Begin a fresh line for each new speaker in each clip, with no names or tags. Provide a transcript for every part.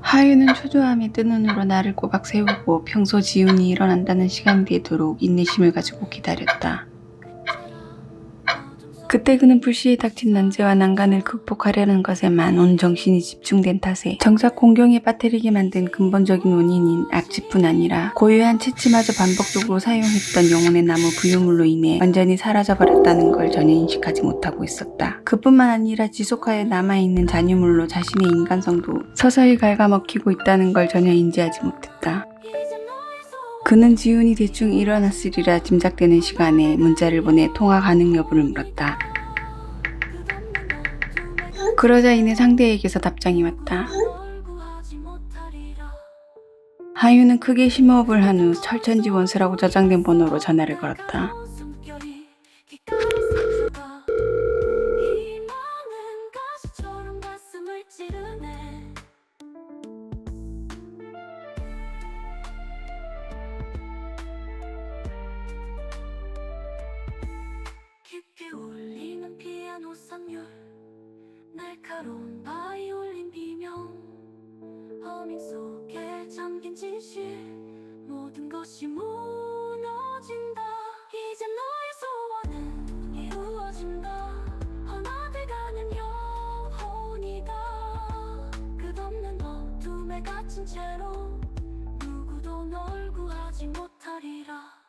하유는 초조함에 뜬 눈으로 나를 꼬박 세우고 평소 지훈이 일어난다는 시간이 되도록 인내심을 가지고 기다렸다. 그때 그는 불시에 닥친 난제와 난간을 극복하려는 것에만 온 정신이 집중된 탓에 정작 공경에 빠뜨리게 만든 근본적인 원인인 악취뿐 아니라 고유한 채취마저 반복적으로 사용했던 영혼의 나무 부유물로 인해 완전히 사라져버렸다는 걸 전혀 인식하지 못하고 있었다. 그뿐만 아니라 지속하여 남아있는 잔유물로 자신의 인간성도 서서히 갉아먹히고 있다는 걸 전혀 인지하지 못했다. 그는 지훈이 대충 일어났으리라 짐작되는 시간에 문자를 보내 통화 가능 여부를 물었다. 그러자 이내 상대에게서 답장이 왔다. 하유는 크게 심호흡을 한 후 철천지 원수라고 저장된 번호로 전화를 걸었다.
깊게 울리는 피아노 선율, 날카로운 바이올린 비명, 허밍 속에 잠긴 진실, 모든 것이 무너진다. 이제 너의 소원은 이루어진다. 하나 돼가는 영혼이다. 끝없는 어둠에 갇힌 채로 누구도 널 구하지 못하리라.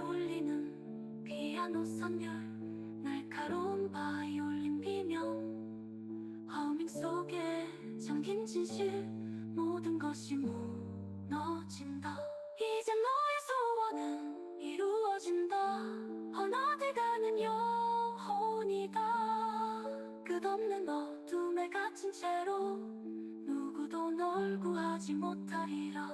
울리는 피아노 선율, 날카로운 바이올린 비명, 허밍 속에 잠긴 진실, 모든 것이 무너진다. 이제 너의 소원은 이루어진다. 하나 돼가는 영혼이다. 끝없는 어둠에 갇힌 채로 누구도 널 구하지 못하리라.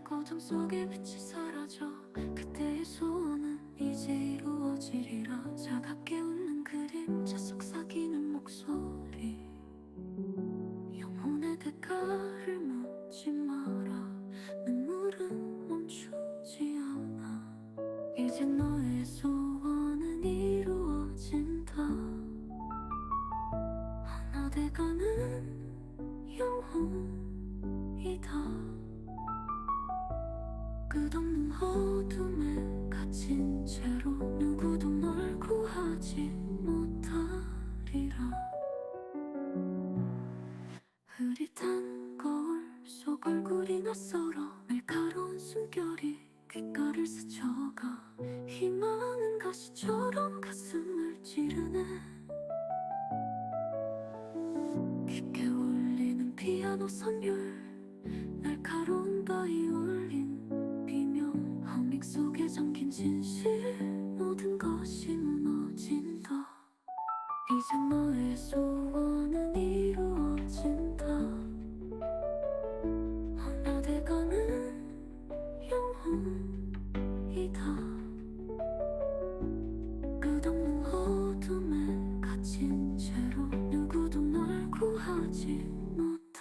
고정 속에 빛이 사라져. 그때의 소원은 이제 이루어지리라. 차갑게 웃는 그림자 속삭이는 목소리, 영혼의 대가를 묻지 마라. 눈물은 멈추지 않아. 이제 너의 소원은 이루어진다. 하나 돼가는 영혼이다. 끝없는 어둠에 갇힌 채로 누구도 널 구하지 못하리라. 흐릿한 거울 속 얼굴이 낯설어. 날카로운 숨결이 귓가를 스쳐가. 희망은 가시처럼 가슴을 찌르네. 깊게 울리는 피아노 선율, 날카로운 바이올린 허밍 속에 잠긴 진실, 모든 것이 무너진다. 이제 너의 소원은 이루어진다. 하나 돼가는 영혼이다. 끝없는 어둠에 갇힌 채로 누구도 널 구하지 못하리라.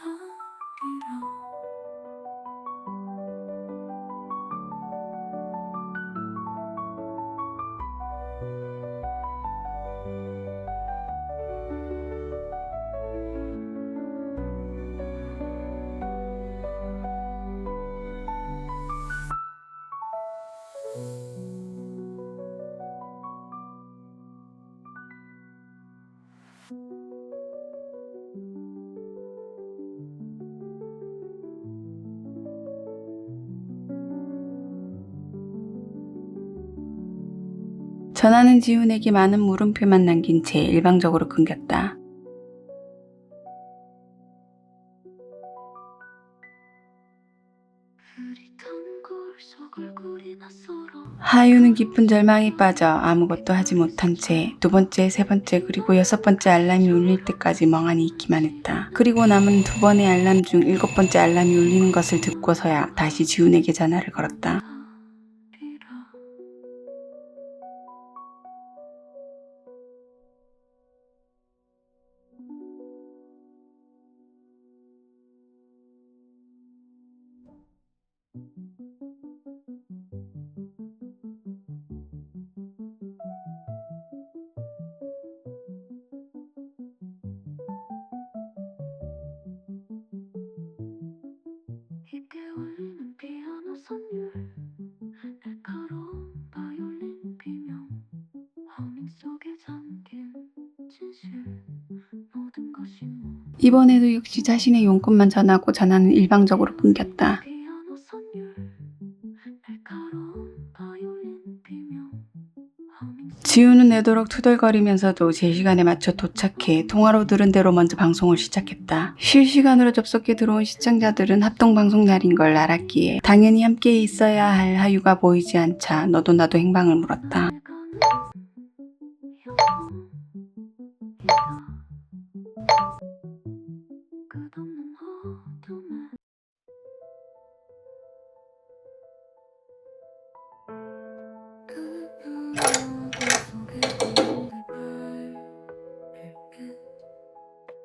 전화는 지훈에게 많은 물음표만 남긴 채 일방적으로 끊겼다.
흐릿한 거울 속 얼굴이 낯설어.
하유는 깊은 절망에 빠져 아무것도 하지 못한 채 두 번째, 세 번째 그리고 여섯 번째 알람이 울릴 때까지 멍하니 있기만 했다. 그리고 남은 두 번의 알람 중 일곱 번째 알람이 울리는 것을 듣고서야 다시 지훈에게 전화를 걸었다.
깊게 울리는 피아노 선율 날카로운 바이올린 비명 허밍 속에 잠긴 진실 모든 것이
이번에도 역시 자신의 용건만 전하고 전화는 일방적으로 끊겼다.
피아노 선율 날카로운 바이올린 비명 허밍
지우는 내도록 투덜거리면서도 제 시간에 맞춰 도착해 통화로 들은 대로 먼저 방송을 시작했다. 실시간으로 접속해 들어온 시청자들은 합동방송 날인 걸 알았기에 당연히 함께 있어야 할 하유가 보이지 않자 너도 나도 행방을 물었다.
끝없는 어둠에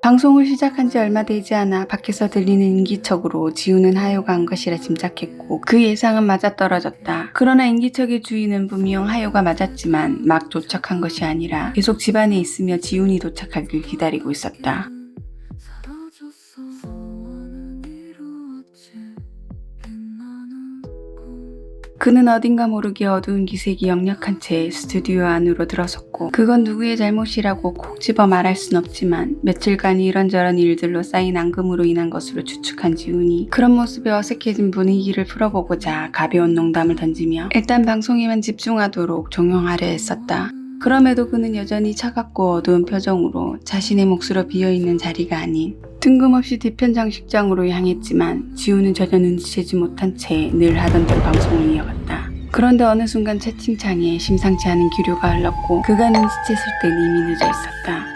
방송을 시작한 지 얼마 되지 않아 밖에서 들리는 인기척으로 지우는 하유가 한 것이라 짐작했고 그 예상은 맞아떨어졌다. 그러나 인기척의 주인은 분명 하유가 맞았지만 막 도착한 것이 아니라 계속 집안에 있으며 지훈이 도착하길 기다리고 있었다.
사라졌어 소원은 이루었지 빛나는 꿈
그는 어딘가 모르게 어두운 기색이 역력한 채 스튜디오 안으로 들어섰고 그건 누구의 잘못이라고 콕 집어 말할 순 없지만 며칠간 이런저런 일들로 쌓인 앙금으로 인한 것으로 추측한 지훈이 그런 모습에 어색해진 분위기를 풀어보고자 가벼운 농담을 던지며 일단 방송에만 집중하도록 종용하려 했었다. 그럼에도 그는 여전히 차갑고 어두운 표정으로 자신의 몫으로 비어있는 자리가 아닌 뜬금없이 뒤편 장식장으로 향했지만 지우는 전혀 눈치채지 못한 채 늘 하던 대로 방송을 이어갔다. 그런데 어느 순간 채팅창에 심상치 않은 기류가 흘렀고 그가 눈치챘을 땐 이미 늦어 있었다.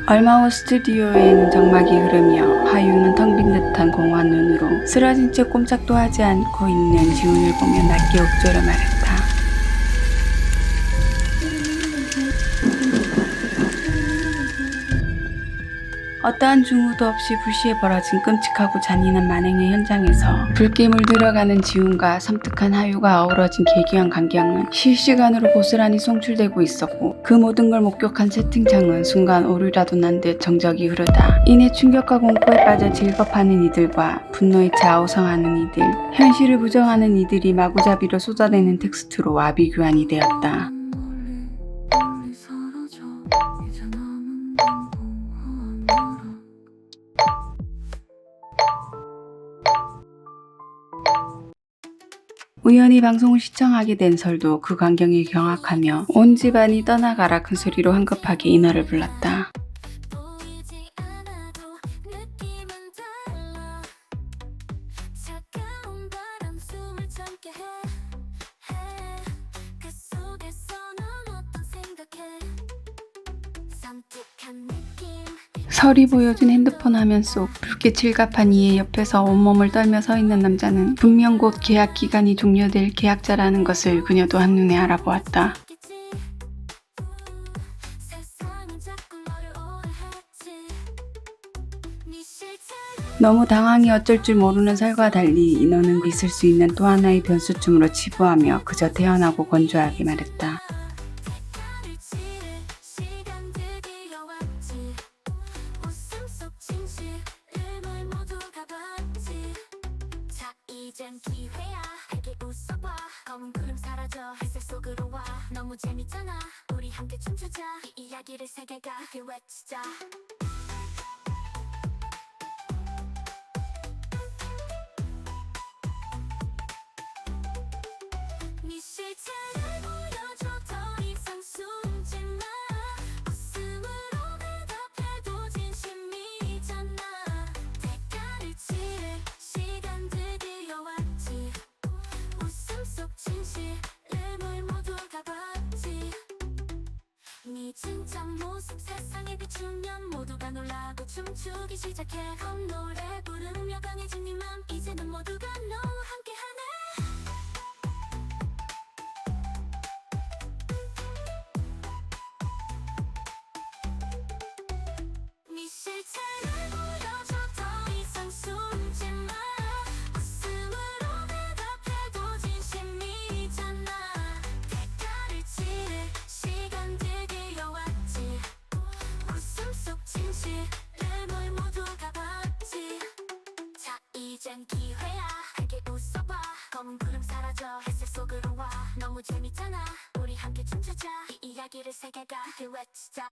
얼마 후 스튜디오에는 정막이 흐르며 하유는 텅 빈 듯한 공허한 눈으로 쓰러진 채 꼼짝도 하지 않고 있는 지훈을 보며 낮게 옥조려 말했다. 어떠한 징후도 없이 불시에 벌어진 끔찍하고 잔인한 만행의 현장에서 붉게 물들어가는 지훈과 섬뜩한 하유가 어우러진 계기한 광경은 실시간으로 고스란히 송출되고 있었고 그 모든 걸 목격한 채팅창은 순간 오류라도 난 듯 정적이 흐르다 이내 충격과 공포에 빠져 질겁하는 이들과 분노에 차 아우성하는 이들 현실을 부정하는 이들이 마구잡이로 쏟아내는 텍스트로 와비교환이 되었다.
멀리 사라져 이제 남은 건 공허한 누락
우연히 방송을 시청하게 된 설도 그 광경에 경악하며 온 집안이 떠나가라 큰 소리로 황급하게 인어를 불렀다.
보이지 않아도 느낌은 달라 차가운 바람 숨을 참게 해 그 속에서 넌 어떤 생각해 섬뜩한 느낌
설이 보여준 핸드폰 화면 속 붉게 칠갑한 이의 옆에서 온몸을 떨며 서 있는 남자는 분명 곧 계약 기간이 종료될 계약자라는 것을 그녀도 한눈에 알아보았다.
있겠지. 세상은 자꾸 너를 오해했지 네 실체를
너무 당황해 어쩔 줄 모르는 설과 달리 인어는 있을 수 있는 또 하나의 변수쯤으로 치부하며 그저 태연하고 건조하게 말했다.
색깔을 칠해 시간들이 여왔지 웃음 속 진실을 모두가 봤지 자 이젠 기회야 밝게 웃어봐 검은 구름 사라져 햇살 속으로 와 너무 재밌잖아 우리 함께 춤추자 이 이야기를 세계가 외치자 네 실체를 보여줘 더 이상 숨지 마 웃음으로 대답해도 진심이잖아 대가를 치를 춤추기 시작해 헛노래 부르며 강해진 네 맘 이제는 모두가 너와 함께하네 네 실체를 보여줘 더 이상 숨지 마 웃음으로 대답해도 진심이잖아 대가를 치를 시간들이 여왔지 웃음 속 진실을 모두가 봤지 자 이젠 기회야 함께 웃어봐 검은 구름 사라져 햇살 속으로 와 너무 재밌잖아 우리 함께 춤추자 이 이야기를 세계가 함께 외치자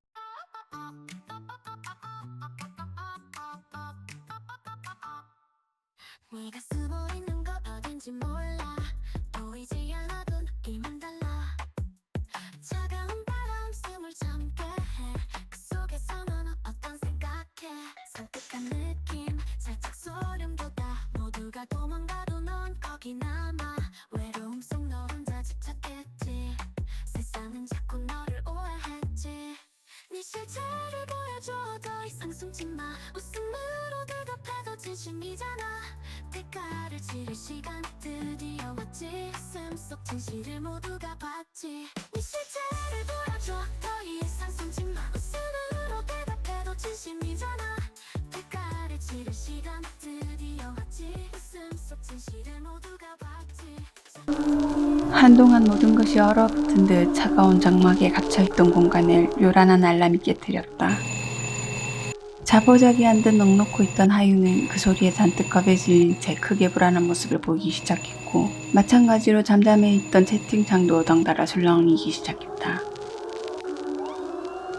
네가 숨어 있는 곳 어딘지 몰라 보이지 않아도 느낌은 달라 차가운 바람 숨을 참게 해그 속에서 너는 어떤 생각해 설득한 느낌 살짝 소름 돋아 모두가 도망가도 넌 거기 남아 외로움 속 너 혼자 집착했지 세상은 자꾸 너를 오해했지 네 실체를 보여줘 더 이상 숨지 마 웃음으로 대답해도 진심이잖아 대가를 치를 시간 드디어 왔지 웃음 속 진실을 모두가 봤지 네 실체를 보여줘 더 이상 숨지 마 웃음으로 대답해도 진심이잖아 대가를 치를 시간 드디어 왔지 웃음 속 진실을 모두가 봤지
한동안 모든 것이 얼어붙은 듯 차가운 장막에 갇혀있던 공간을 요란한 알람이 깨뜨렸다. 자포자기한 듯 넋놓고 있던 하유는 그 소리에 잔뜩 겁에 질린 채 크게 불안한 모습을 보이기 시작했고 마찬가지로 잠잠해 있던 채팅창도 덩달아 술렁이기 시작했다.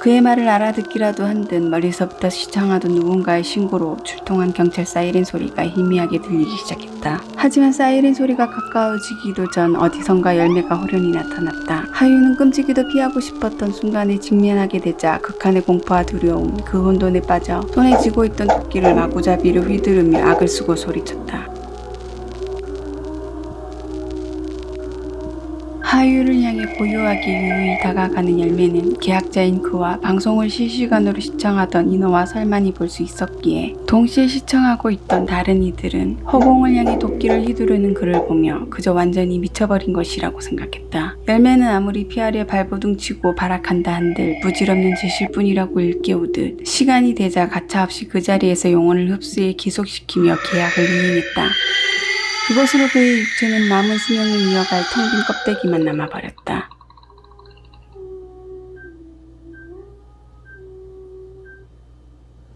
그의 말을 알아듣기라도 한 듯 멀리서부터 시청하던 누군가의 신고로 출동한 경찰 사이렌 소리가 희미하게 들리기 시작했다. 하지만 사이렌 소리가 가까워지기도 전 어디선가 열매가 호련히 나타났다. 하유는 끔찍이도 피하고 싶었던 순간에 직면하게 되자 극한의 공포와 두려움, 그 혼돈에 빠져 손에 쥐고 있던 도끼를 마구잡이로 휘두르며 악을 쓰고 소리쳤다. 하유를 향해 고요하게 유유히 다가가는 열매는 계약자인 그와 방송을 실시간으로 시청하던 인어와 설만이 볼 수 있었기에 동시에 시청하고 있던 다른 이들은 허공을 향해 도끼를 휘두르는 그를 보며 그저 완전히 미쳐버린 것이라고 생각했다. 열매는 아무리 피하려 발버둥치고 발악한다 한들 부질없는 짓일 뿐이라고 일깨우듯 시간이 되자 가차없이 그 자리에서 영혼을 흡수해 기속시키며 계약을 이행했다. 그것으로 그의 육체는 남은 수명을 이어갈 텅 빈 껍데기만 남아버렸다.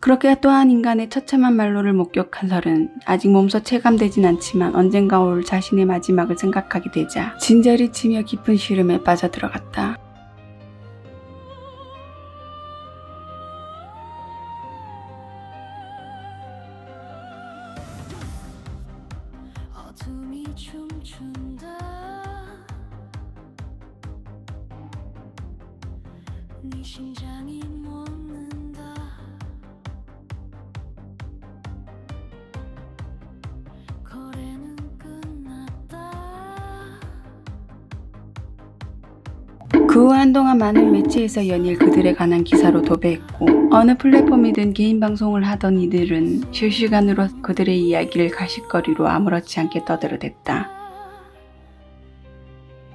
그렇게 또한 인간의 처참한 말로를 목격한 설은 아직 몸소 체감되진 않지만 언젠가 올 자신의 마지막을 생각하게 되자 진저리 치며 깊은 시름에 빠져들어갔다.
어둠이 춤춘다 네 심장이 멎는다 거래는 끝났다
그 후 한동안 많은 매체에서 연일 그들에 관한 기사로 도배했고 어느 플랫폼이든 개인 방송을 하던 이들은 실시간으로 그들의 이야기를 가십거리로 아무렇지 않게 떠들어댔다.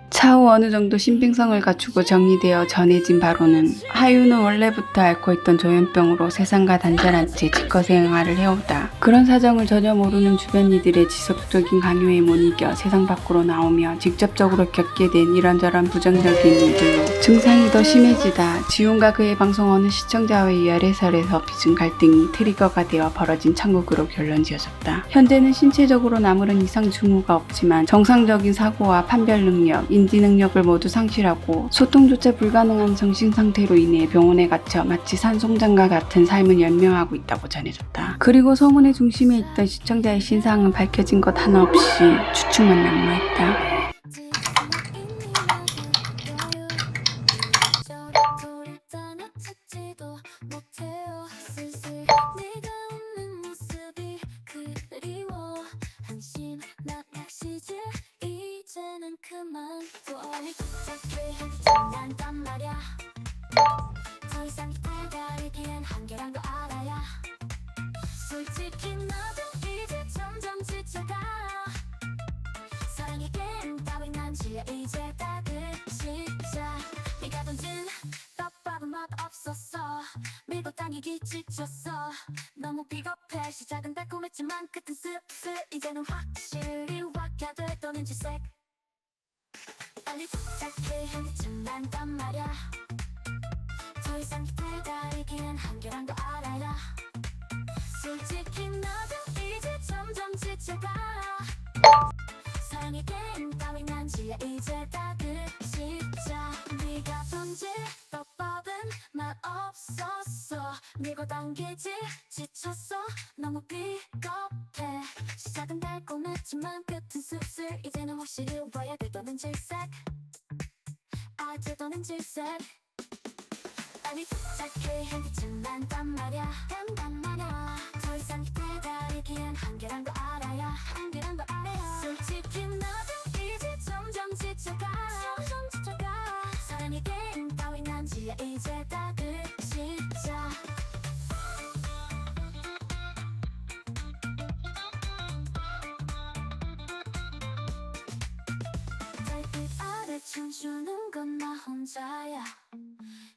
차후 어느 정도 신빙성을 갖추고 정리되어 전해진 바로는 하유는 원래부터 앓고 있던 조현병으로 세상과 단절한 채 직거생활을 해오다 그런 사정을 전혀 모르는 주변 이들의 지속적인 강요에 못 이겨 세상 밖으로 나오며 직접적으로 겪게 된 이런저런 부정적인 일들로 증상이 더 심해지다 지훈과 그의 방송 어느 시청자와의 열애설에서 빚은 갈등이 트리거가 되어 벌어진 참극으로 결론지어졌다. 현재는 신체적으로는 아무런 이상 징후가 없지만 정상적인 사고와 판별 능력, 인지 능력을 모두 상실하고 소통조차 불가능한 정신상태로 인해 병원에 갇혀 마치 산송장과 같은 삶을 연명하고 있다고 전해졌다. 그리고 소문의 중심에 있던 시청자의 신상은 밝혀진 것 하나 없이 추측만 난무했다.
이제는 그만둬 장난단 말야 더 이상 기다리기엔 한계란 거 알아야 솔직히 나도 이제 점점 지쳐가. 사랑에겐 따윈 한지야 이제 다 그 시작. 네가 던진 떡밥은 맛없었어. 밀고 당기기 지쳤어. 너무 비겁해. 시작은 달콤했지만 끝은 씁쓸. 이제는 확실히 확약돼 떠는 질색. 빨리 부탁해 한참 난단 말야. 더 이상 기다리기엔 한계란 거 알아야. 솔직히 나도 이제 점점 지쳐가. 사랑에겐 따윈 한지야 이제 다 그 시작. 네가 던질 떡밥은 맛없었어. 밀고 당기지 지쳤어. 너무 비겁해. 시작은 달콤했지만 끝은 씁쓸. 이제는 확실히 와야 돼 떠는 질색. 아재 떠는 질색. 빨리 부탁해 한참 난단 말야. 더 이상 기다리기엔 한계란 거 알아야. 한계란 거 알아야. 솔직히 나도 이제 점점 지쳐가. 사랑에겐 따윈 한지야 이제 다 그 시작. 달빛 아래 춤추는 건 나 혼자야.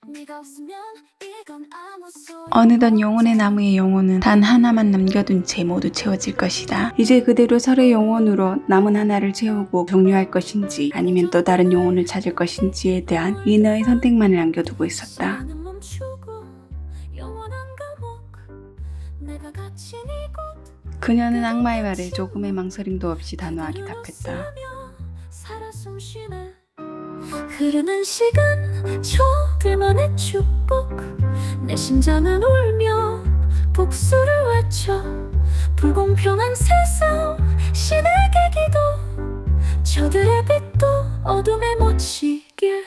네가 없으면 이건 아무 소용.
어느덧 영혼의 나무의 영혼은 단 하나만 남겨둔 채 모두 채워질 것이다. 이제 그대로 서로의 영혼으로 남은 하나를 채우고 종료할 것인지 아니면 또 다른 영혼을 찾을 것인지에 대한 이너의 선택만을 남겨두고 있었다.
시간은 멈추고 영원한 감옥. 내가 갇힌 이곳.
그녀는 악마의 말에 조금의 망설임도 없이 단호하게 답했다.
살아 숨쉬네. 흐르는 시간 저들만의 축복. 내 심장은 울며 복수를 외쳐. 불공평한 세상 신에게 기도. 저들의 빛도 어둠에 묻히길.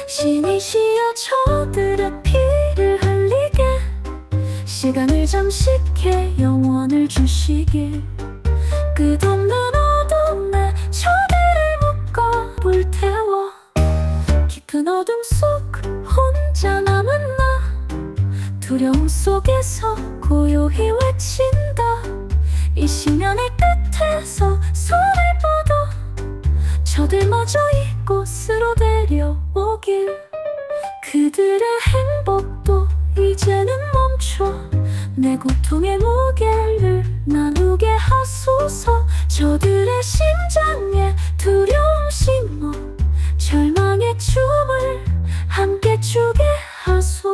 신이시여 저들의 피를 흘리게. 시간을 잠시 캐 영원을 주시길. 끝없는 어둠에 저들을 묶어 불태워. 깊은 어둠 속 혼자 남은 나. 두려움 속에서 고요히 외친다. 이 심연의 끝에서 손을 뻗어. 저들마저 이곳으로 데려오길. 그들의 행복도 이제는 멈춰. 내 고통의 무게를 나누게 하소서. 저들의 심장에 두려움 심어. 절망의 춤을 함께 추게